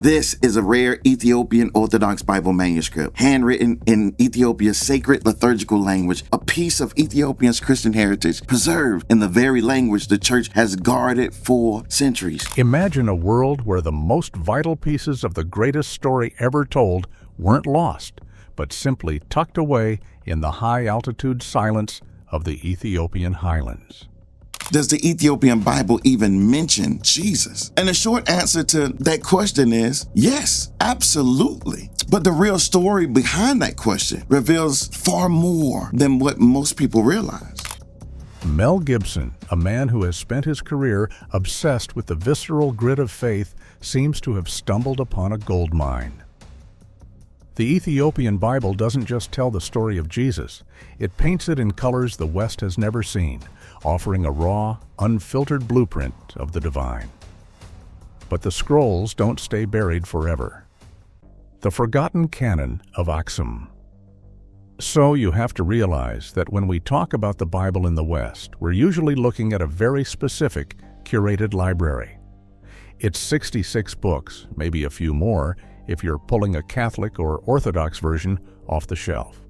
This is a rare Ethiopian Orthodox Bible manuscript, handwritten in Ethiopia's sacred liturgical language, a piece of Ethiopia's Christian heritage preserved in the very language the church has guarded for centuries. Imagine a world where the most vital pieces of the greatest story ever told weren't lost, but simply tucked away in the high-altitude silence of the Ethiopian Highlands. Does the Ethiopian Bible even mention Jesus? And the short answer to that question is yes, absolutely. But the real story behind that question reveals far more than what most people realize. Mel Gibson, a man who has spent his career obsessed with the visceral grit of faith, seems to have stumbled upon a goldmine. The Ethiopian Bible doesn't just tell the story of Jesus, it paints it in colors the West has never seen, offering a raw, unfiltered blueprint of the divine. But the scrolls don't stay buried forever. The forgotten canon of Acoustic. So you have to realize that when we talk about the Bible in the West, we're usually looking at a very specific, curated library. It's 66 books, maybe a few more, if you're pulling a Catholic or Orthodox version off the shelf.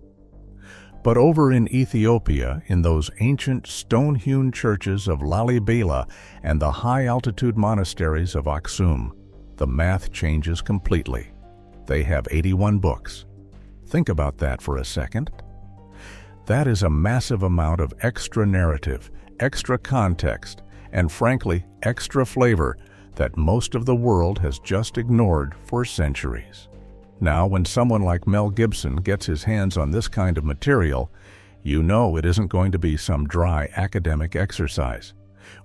But over in Ethiopia, in those ancient stone-hewn churches of Lalibela and the high-altitude monasteries of Acoustic, the math changes completely. They have 81 books. Think about that for a second. That is a massive amount of extra narrative, extra context, and frankly, extra flavor that most of the world has just ignored for centuries. Now, when someone like Mel Gibson gets his hands on this kind of material, you know it isn't going to be some dry academic exercise.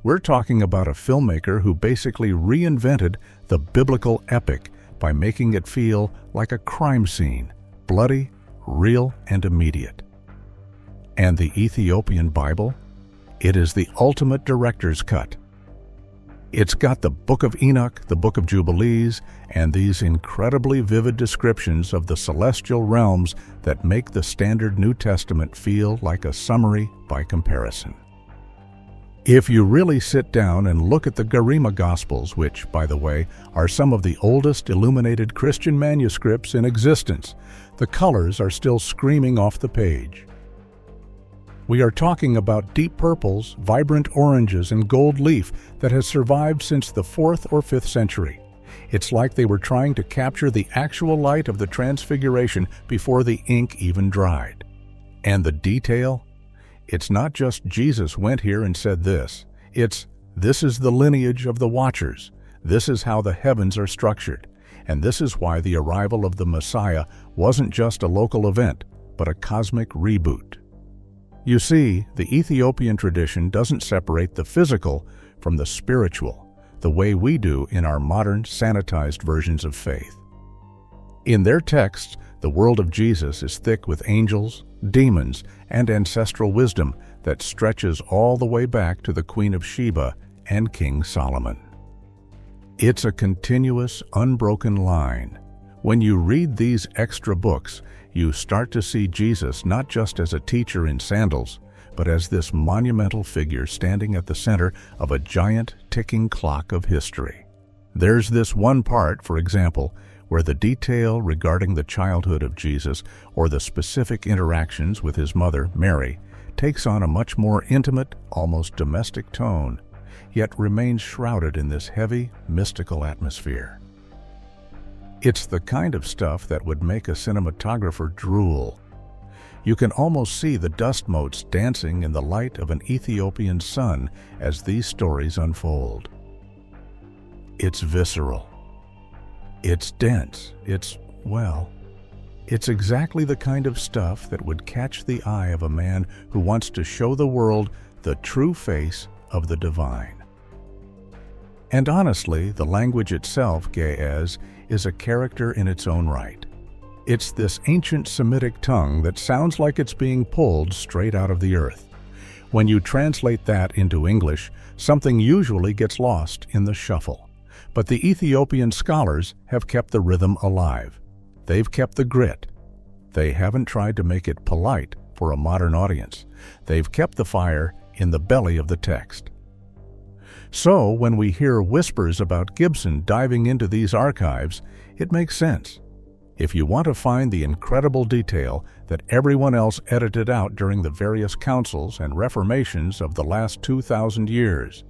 We're talking about a filmmaker who basically reinvented the biblical epic by making it feel like a crime scene, bloody, real, and immediate. And the Ethiopian Bible? It is the ultimate director's cut. It's got the Book of Enoch, the Book of Jubilees, and these incredibly vivid descriptions of the celestial realms that make the standard New Testament feel like a summary by comparison. If you really sit down and look at the Garima Gospels, which, by the way, are some of the oldest illuminated Christian manuscripts in existence, the colors are still screaming off the page. We are talking about deep purples, vibrant oranges, and gold leaf that has survived since the 4th or 5th century. It's like they were trying to capture the actual light of the Transfiguration before the ink even dried. And the detail? It's not just Jesus went here and said this. This is the lineage of the Watchers. This is how the heavens are structured. And this is why the arrival of the Messiah wasn't just a local event, but a cosmic reboot. You see, the Ethiopian tradition doesn't separate the physical from the spiritual, the way we do in our modern, sanitized versions of faith. In their texts, the world of Jesus is thick with angels, demons, and ancestral wisdom that stretches all the way back to the Queen of Sheba and King Solomon. It's a continuous, unbroken line. When you read these extra books, you start to see Jesus not just as a teacher in sandals, but as this monumental figure standing at the center of a giant ticking clock of history. There's this one part, for example, where the detail regarding the childhood of Jesus or the specific interactions with his mother, Mary, takes on a much more intimate, almost domestic tone, yet remains shrouded in this heavy, mystical atmosphere. It's the kind of stuff that would make a cinematographer drool. You can almost see the dust motes dancing in the light of an Ethiopian sun as these stories unfold. It's visceral. It's dense. It's exactly the kind of stuff that would catch the eye of a man who wants to show the world the true face of the divine. And honestly, the language itself, Ge'ez, is a character in its own right. It's this ancient Semitic tongue that sounds like it's being pulled straight out of the earth. When you translate that into English, something usually gets lost in the shuffle. But the Ethiopian scholars have kept the rhythm alive. They've kept the grit. They haven't tried to make it polite for a modern audience. They've kept the fire in the belly of the text. So when we hear whispers about Gibson diving into these archives, it makes sense. If you want to find the incredible detail that everyone else edited out during the various councils and reformations of the last 2,000 years,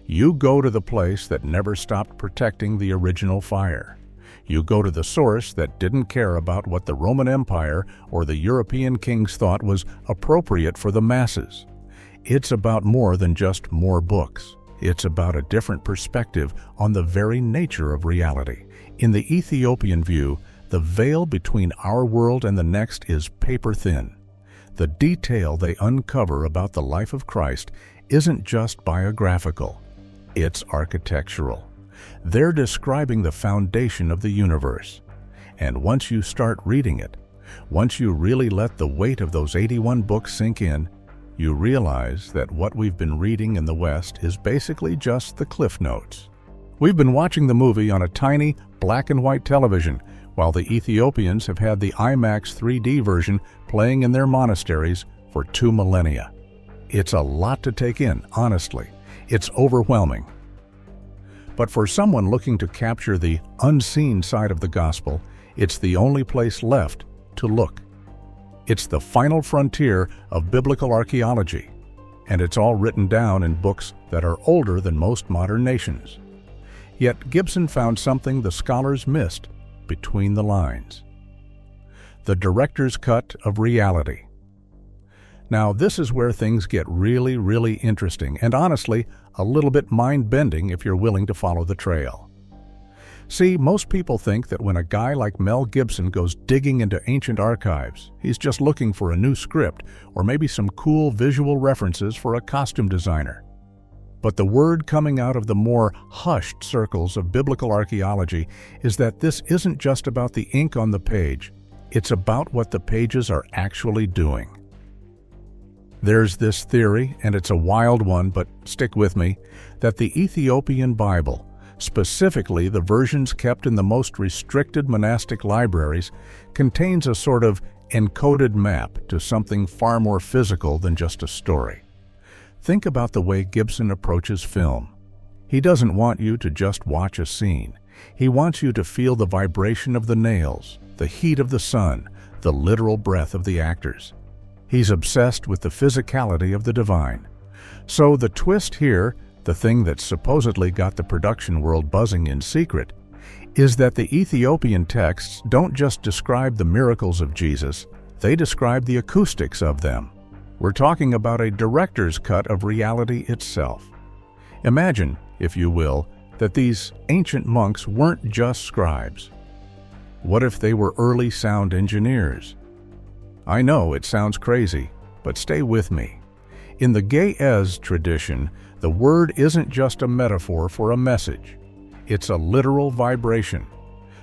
you go to the place that never stopped protecting the original fire. You go to the source that didn't care about what the Roman Empire or the European kings thought was appropriate for the masses. It's about more than just more books. It's about a different perspective on the very nature of reality. In the Ethiopian view, the veil between our world and the next is paper-thin. The detail they uncover about the life of Christ isn't just biographical, it's architectural. They're describing the foundation of the universe. And once you start reading it, once you really let the weight of those 81 books sink in, you realize that what we've been reading in the West is basically just the Cliff Notes. We've been watching the movie on a tiny black and white television, while the Ethiopians have had the IMAX 3D version playing in their monasteries for 2 millennia. It's a lot to take in, honestly. It's overwhelming. But for someone looking to capture the unseen side of the gospel, it's the only place left to look. It's the final frontier of biblical archaeology, and it's all written down in books that are older than most modern nations. Yet Gibson found something the scholars missed between the lines: the director's cut of reality. Now, this is where things get really interesting and honestly a little bit mind-bending if you're willing to follow the trail. See, most people think that when a guy like Mel Gibson goes digging into ancient archives, he's just looking for a new script or maybe some cool visual references for a costume designer. But the word coming out of the more hushed circles of biblical archaeology is that this isn't just about the ink on the page, it's about what the pages are actually doing. There's this theory, and it's a wild one, but stick with me, that the Ethiopian Bible, specifically the versions kept in the most restricted monastic libraries, contains a sort of encoded map to something far more physical than just a story. Think about the way Gibson approaches film. He doesn't want you to just watch a scene. He wants you to feel the vibration of the nails, the heat of the sun, the literal breath of the actors. He's obsessed with the physicality of the divine. So the twist here, the thing that supposedly got the production world buzzing in secret, is that the Ethiopian texts don't just describe the miracles of Jesus, they describe the acoustics of them. We're talking about a director's cut of reality itself. Imagine, if you will, that these ancient monks weren't just scribes. What if they were early sound engineers? I know it sounds crazy, but stay with me. In the Ge'ez tradition, the word isn't just a metaphor for a message. It's a literal vibration.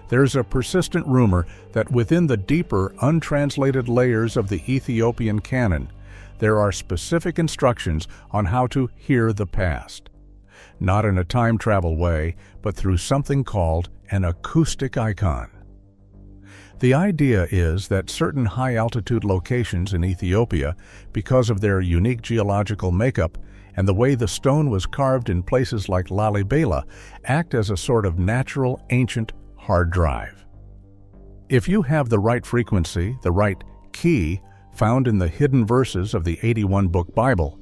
There's a persistent rumor that within the deeper, untranslated layers of the Ethiopian canon, there are specific instructions on how to hear the past. Not in a time travel way, but through something called an acoustic icon. The idea is that certain high-altitude locations in Ethiopia, because of their unique geological makeup and the way the stone was carved in places like Lalibela, act as a sort of natural, ancient hard drive. If you have the right frequency, the right key, found in the hidden verses of the 81-book Bible,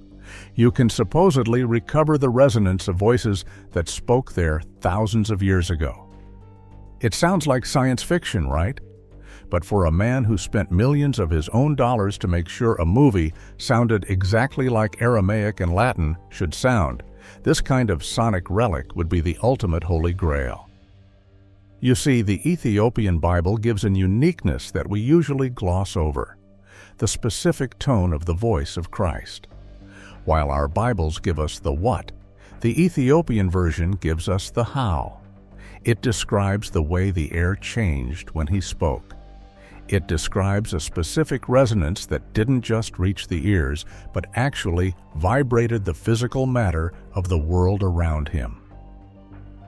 you can supposedly recover the resonance of voices that spoke there thousands of years ago. It sounds like science fiction, right? But for a man who spent millions of his own dollars to make sure a movie sounded exactly like Aramaic and Latin should sound, this kind of sonic relic would be the ultimate holy grail. You see, the Ethiopian Bible gives a uniqueness that we usually gloss over: the specific tone of the voice of Christ. While our Bibles give us the what, the Ethiopian version gives us the how. It describes the way the air changed when he spoke. It describes a specific resonance that didn't just reach the ears, but actually vibrated the physical matter of the world around him.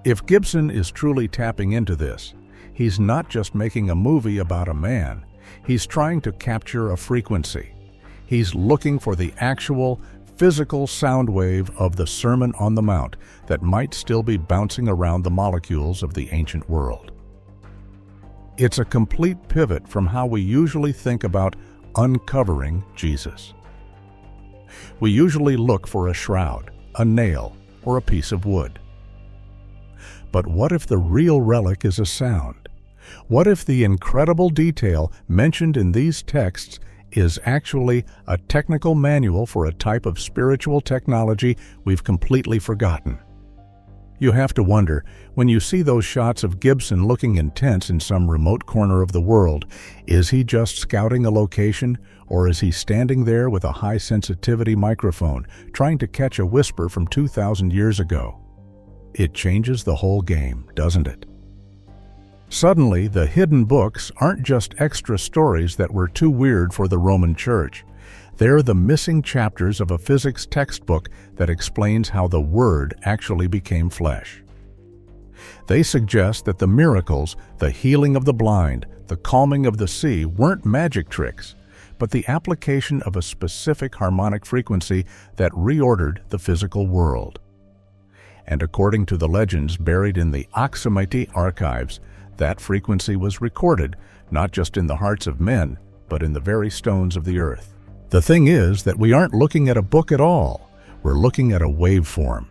If Gibson is truly tapping into this, he's not just making a movie about a man, he's trying to capture a frequency. He's looking for the actual physical sound wave of the Sermon on the Mount that might still be bouncing around the molecules of the ancient world. It's a complete pivot from how we usually think about uncovering Jesus. We usually look for a shroud, a nail, or a piece of wood. But what if the real relic is a sound? What if the incredible detail mentioned in these texts is actually a technical manual for a type of spiritual technology we've completely forgotten? You have to wonder, when you see those shots of Gibson looking intense in some remote corner of the world, is he just scouting a location, or is he standing there with a high-sensitivity microphone trying to catch a whisper from 2,000 years ago? It changes the whole game, doesn't it? Suddenly, the hidden books aren't just extra stories that were too weird for the Roman Church. They're the missing chapters of a physics textbook that explains how the Word actually became flesh. They suggest that the miracles, the healing of the blind, the calming of the sea, weren't magic tricks, but the application of a specific harmonic frequency that reordered the physical world. And according to the legends buried in the Acoustic archives, that frequency was recorded not just in the hearts of men, but in the very stones of the earth. The thing is that we aren't looking at a book at all. We're looking at a waveform.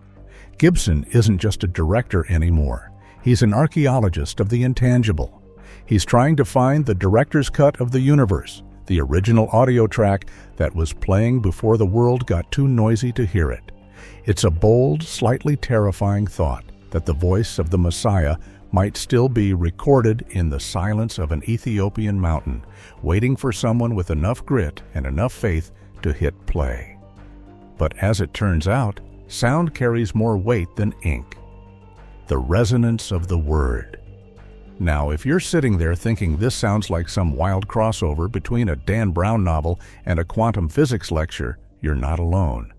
Gibson isn't just a director anymore. He's an archaeologist of the intangible. He's trying to find the director's cut of the universe, the original audio track that was playing before the world got too noisy to hear it. It's a bold, slightly terrifying thought that the voice of the Messiah might still be recorded in the silence of an Ethiopian mountain, waiting for someone with enough grit and enough faith to hit play. But as it turns out, sound carries more weight than ink. The resonance of the Word. Now, if you're sitting there thinking this sounds like some wild crossover between a Dan Brown novel and a quantum physics lecture, you're not alone.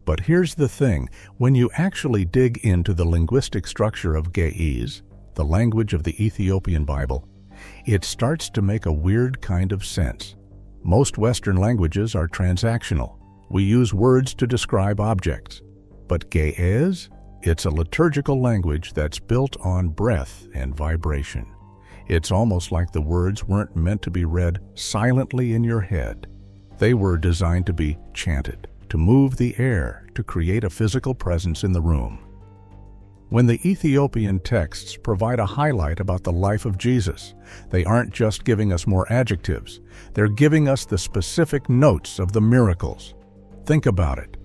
But here's the thing, when you actually dig into the linguistic structure of Ge'ez, the language of the Ethiopian Bible, it starts to make a weird kind of sense. Most Western languages are transactional. We use words to describe objects. But Ge'ez? It's a liturgical language that's built on breath and vibration. It's almost like the words weren't meant to be read silently in your head. They were designed to be chanted, to move the air, to create a physical presence in the room. When the Ethiopian texts provide a highlight about the life of Jesus, they aren't just giving us more adjectives. They're giving us the specific notes of the miracles. Think about it.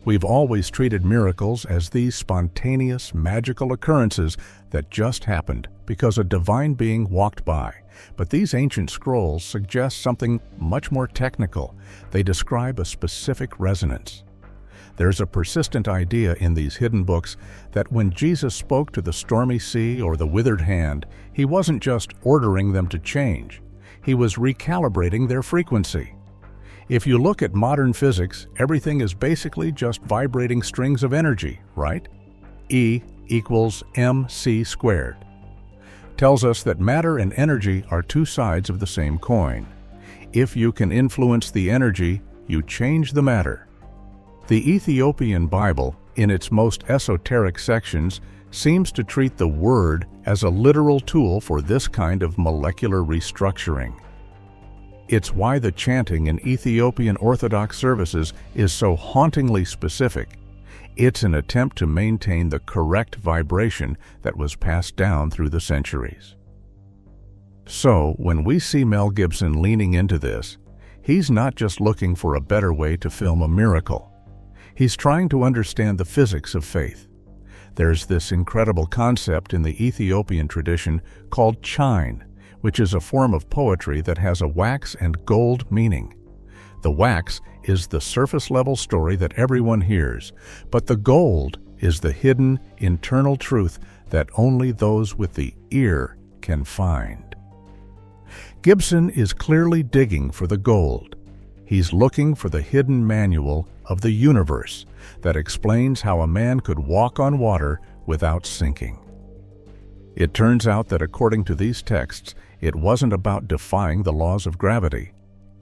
We've always treated miracles as these spontaneous, magical occurrences that just happened because a divine being walked by. But these ancient scrolls suggest something much more technical. They describe a specific resonance. There's a persistent idea in these hidden books that when Jesus spoke to the stormy sea or the withered hand, he wasn't just ordering them to change. He was recalibrating their frequency. If you look at modern physics, everything is basically just vibrating strings of energy, right? E equals mc squared. Tells us that matter and energy are two sides of the same coin. If you can influence the energy, you change the matter. The Ethiopian Bible, in its most esoteric sections, seems to treat the Word as a literal tool for this kind of molecular restructuring. It's why the chanting in Ethiopian Orthodox services is so hauntingly specific. It's an attempt to maintain the correct vibration that was passed down through the centuries. So, when we see Mel Gibson leaning into this, he's not just looking for a better way to film a miracle. He's trying to understand the physics of faith. There's this incredible concept in the Ethiopian tradition called chine, which is a form of poetry that has a wax and gold meaning. The wax is the surface-level story that everyone hears, but the gold is the hidden, internal truth that only those with the ear can find. Gibson is clearly digging for the gold. He's looking for the hidden manual of the universe that explains how a man could walk on water without sinking. It turns out that according to these texts, it wasn't about defying the laws of gravity.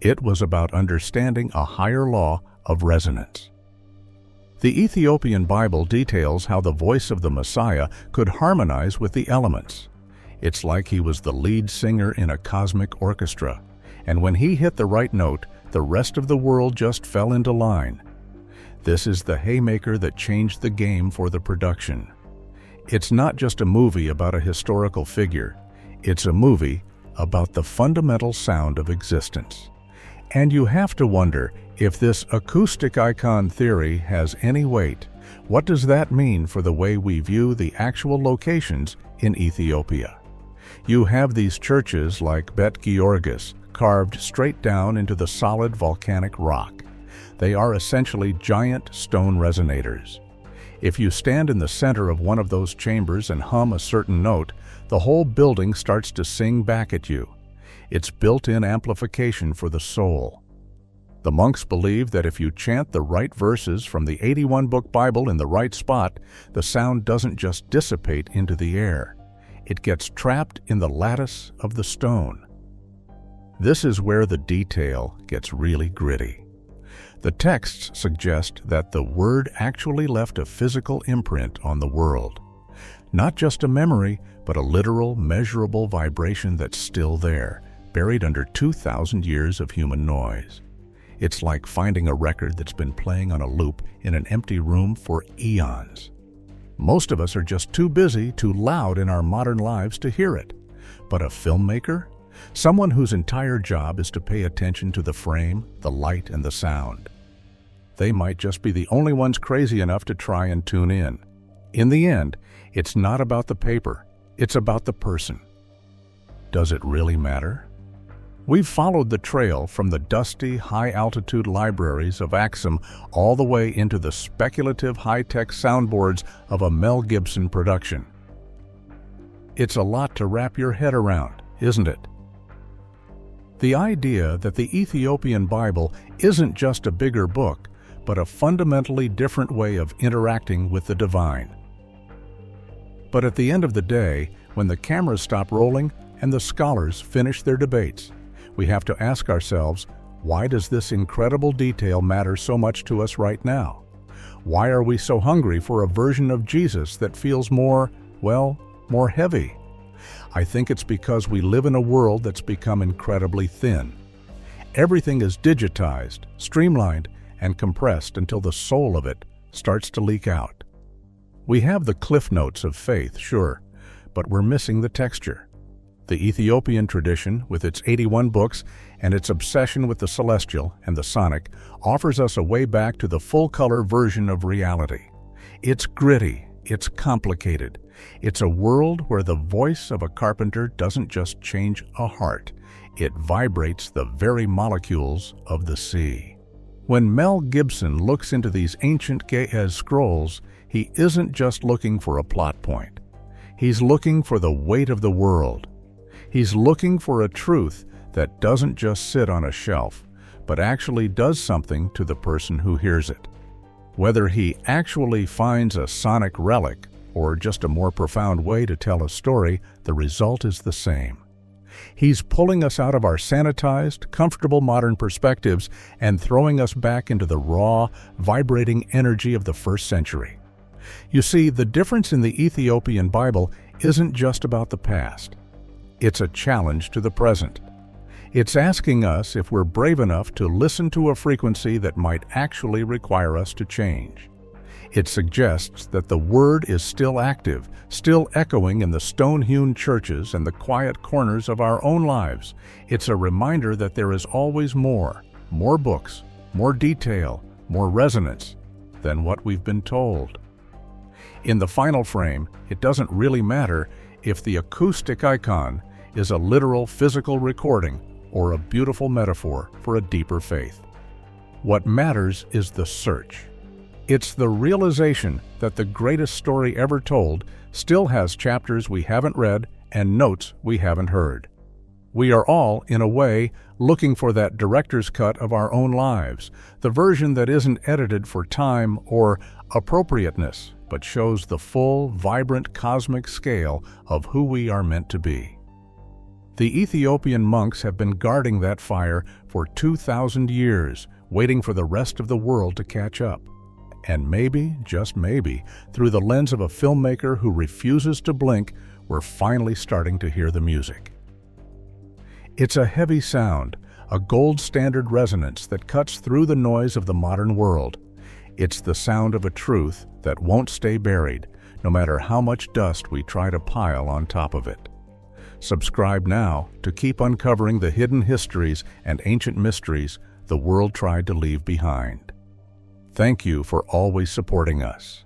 It was about understanding a higher law of resonance. The Ethiopian Bible details how the voice of the Messiah could harmonize with the elements. It's like he was the lead singer in a cosmic orchestra, and when he hit the right note, the rest of the world just fell into line. This is the haymaker that changed the game for the production. It's not just a movie about a historical figure. It's a movie about the fundamental sound of existence. And you have to wonder, if this acoustic icon theory has any weight, what does that mean for the way we view the actual locations in Ethiopia? You have these churches like Bet Georgis carved straight down into the solid volcanic rock. They are essentially giant stone resonators. If you stand in the center of one of those chambers and hum a certain note, the whole building starts to sing back at you. It's built-in amplification for the soul. The monks believe that if you chant the right verses from the 81-book Bible in the right spot, the sound doesn't just dissipate into the air. It gets trapped in the lattice of the stone. This is where the detail gets really gritty. The texts suggest that the Word actually left a physical imprint on the world. Not just a memory, but a literal, measurable vibration that's still there, buried under 2,000 years of human noise. It's like finding a record that's been playing on a loop in an empty room for eons. Most of us are just too busy, too loud in our modern lives to hear it. But a filmmaker? Someone whose entire job is to pay attention to the frame, the light, and the sound. They might just be the only ones crazy enough to try and tune in. In the end, it's not about the paper, it's about the person. Does it really matter? We've followed the trail from the dusty, high-altitude libraries of Axum all the way into the speculative high-tech soundboards of a Mel Gibson production. It's a lot to wrap your head around, isn't it? The idea that the Ethiopian Bible isn't just a bigger book, but a fundamentally different way of interacting with the divine. But at the end of the day, when the cameras stop rolling and the scholars finish their debates, we have to ask ourselves, why does this incredible detail matter so much to us right now? Why are we so hungry for a version of Jesus that feels more heavy? I think it's because we live in a world that's become incredibly thin. Everything is digitized, streamlined, and compressed until the soul of it starts to leak out. We have the cliff notes of faith, sure, but we're missing the texture. The Ethiopian tradition, with its 81 books and its obsession with the celestial and the sonic, offers us a way back to the full-color version of reality. It's gritty, it's complicated. It's a world where the voice of a carpenter doesn't just change a heart, it vibrates the very molecules of the sea. When Mel Gibson looks into these ancient Ge'ez scrolls, he isn't just looking for a plot point. He's looking for the weight of the world. He's looking for a truth that doesn't just sit on a shelf, but actually does something to the person who hears it. Whether he actually finds a sonic relic or just a more profound way to tell a story, the result is the same. He's pulling us out of our sanitized, comfortable modern perspectives and throwing us back into the raw, vibrating energy of the first century. You see, the difference in the Ethiopian Bible isn't just about the past. It's a challenge to the present. It's asking us if we're brave enough to listen to a frequency that might actually require us to change. It suggests that the Word is still active, still echoing in the stone-hewn churches and the quiet corners of our own lives. It's a reminder that there is always more books, more detail, more resonance than what we've been told. In the final frame, it doesn't really matter if the acoustic icon is a literal physical recording or a beautiful metaphor for a deeper faith. What matters is the search. It's the realization that the greatest story ever told still has chapters we haven't read and notes we haven't heard. We are all, in a way, looking for that director's cut of our own lives, the version that isn't edited for time or appropriateness, but shows the full, vibrant cosmic scale of who we are meant to be. The Ethiopian monks have been guarding that fire for 2,000 years, waiting for the rest of the world to catch up. And maybe, just maybe, through the lens of a filmmaker who refuses to blink, we're finally starting to hear the music. It's a heavy sound, a gold standard resonance that cuts through the noise of the modern world. It's the sound of a truth that won't stay buried, no matter how much dust we try to pile on top of it. Subscribe now to keep uncovering the hidden histories and ancient mysteries the world tried to leave behind. Thank you for always supporting us.